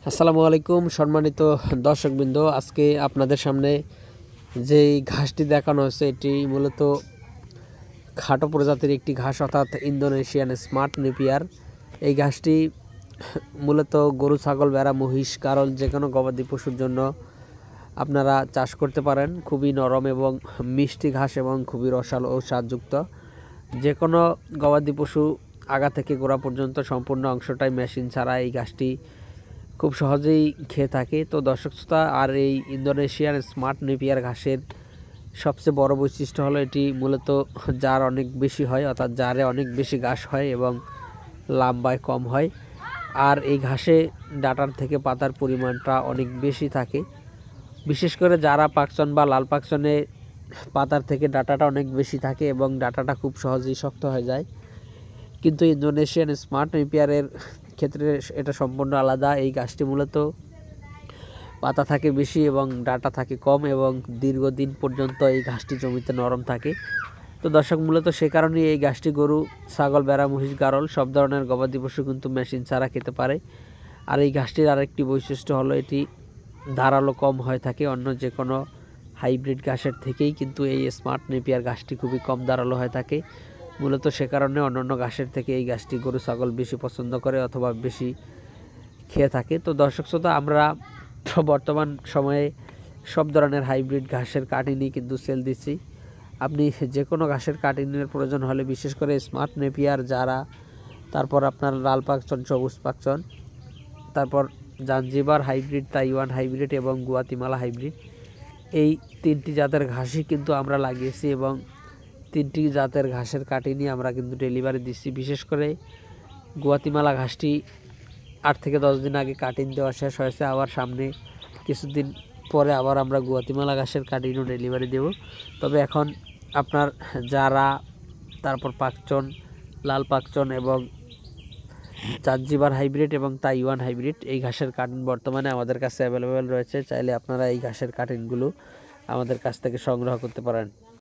আসসালামু আলাইকুম সম্মানিত দর্শকবৃন্দ, আজকে আপনাদের সামনে যেই ঘাসটি দেখানো হচ্ছে এটি মূলত খাটো প্রজাতির একটি ঘাস, অর্থাৎ ইন্দোনেশিয়ান স্মার্ট নেপিয়ার। এই ঘাসটি মূলত গরু, ছাগল, ভেড়া, মহিষ, গারল যে কোনো গবাদি পশুর জন্য আপনারা চাষ করতে পারেন। খুবই নরম এবং মিষ্টি ঘাস এবং খুবই রসালো ও স্বাদযুক্ত। যে কোনো গবাদি পশু আগা থেকে গোড়া পর্যন্ত সম্পূর্ণ অংশটাই মেশিন ছাড়া এই ঘাসটি খুব সহজেই খেয়ে থাকে। তো দর্শক শ্রোতা, আর এই ইন্দোনেশিয়ান স্মার্ট নেপিয়ার ঘাসের সবচেয়ে বড় বৈশিষ্ট্য হলো এটি মূলত জার অনেক বেশি হয়, অর্থাৎ জারে অনেক বেশি ঘাস হয় এবং লম্বায় কম হয়। আর এই ঘাসে ডাঁটার থেকে পাতার পরিমাণটা অনেক বেশি থাকে। বিশেষ করে যারা পাকচন বা লাল পাকচনে পাতার থেকে ডাঁটাটা অনেক বেশি থাকে এবং ডাঁটাটা খুব সহজেই শক্ত হয়ে যায়। কিন্তু ইন্দোনেশিয়ান স্মার্ট নেপিয়ারের ক্ষেত্রে এটা সম্পূর্ণ আলাদা। এই গাছটি মূলত পাতা থাকে বেশি এবং ডাঁটা থাকে কম এবং দীর্ঘদিন পর্যন্ত এই ঘাসটি জমিতে নরম থাকে। তো দর্শক, মূলত সে কারণেই এই ঘাসটি গরু, ছাগল, ভেড়া, মহিষ, গারল সব ধরনের গবাদি পশু কিন্তু মেশিন ছাড়া খেতে পারে। আর এই ঘাসটির আরেকটি বৈশিষ্ট্য হলো এটি ধারালো কম হয়ে থাকে। অন্য যে কোনো হাইব্রিড ঘাসের থেকেই কিন্তু এই স্মার্ট নেপিয়ার ঘাসটি খুবই কম ধারালো হয়ে থাকে। মূলত সে কারণে অন্যান্য ঘাসের থেকে এই ঘাসটি গরু, ছাগল বেশি পছন্দ করে অথবা বেশি খেয়ে থাকে। তো দর্শক শ্রোতা, আমরা বর্তমান সময়ে সব ধরনের হাইব্রিড ঘাসের কাটিংই কিন্তু সেল দিচ্ছি। আপনি যে কোনো ঘাসের কাটিংয়ের প্রয়োজন হলে, বিশেষ করে স্মার্ট নেপিয়ার, যারা, তারপর আপনার লাল পাকচন, সবুজ পাকচন, তারপর জাঞ্জিবার হাইব্রিড, তাইওয়ান হাইব্রিড এবং গুয়াতিমালা হাইব্রিড, এই তিনটি জাতের ঘাসই কিন্তু আমরা লাগিয়েছি এবং তিনটি জাতের ঘাসের কাটিংই আমরা কিন্তু ডেলিভারি দিচ্ছি। বিশেষ করে গুয়াতিমালা ঘাসটি 8 থেকে 10 দিন আগে কাটিং দেওয়া শেষ হয়েছে। আবার সামনে কিছুদিন পরে আবার আমরা গুয়াতিমালা ঘাসের কাটিংও ডেলিভারি দেব। তবে এখন আপনার যারা, তারপর পাকচন, লাল পাকচন এবং জাঞ্জিবার হাইব্রিড এবং তাইওয়ান হাইব্রিড, এই ঘাসের কাটিং বর্তমানে আমাদের কাছে অ্যাভেলেবেল রয়েছে। চাইলে আপনারা এই ঘাসের কাটিংগুলো আমাদের কাছ থেকে সংগ্রহ করতে পারেন।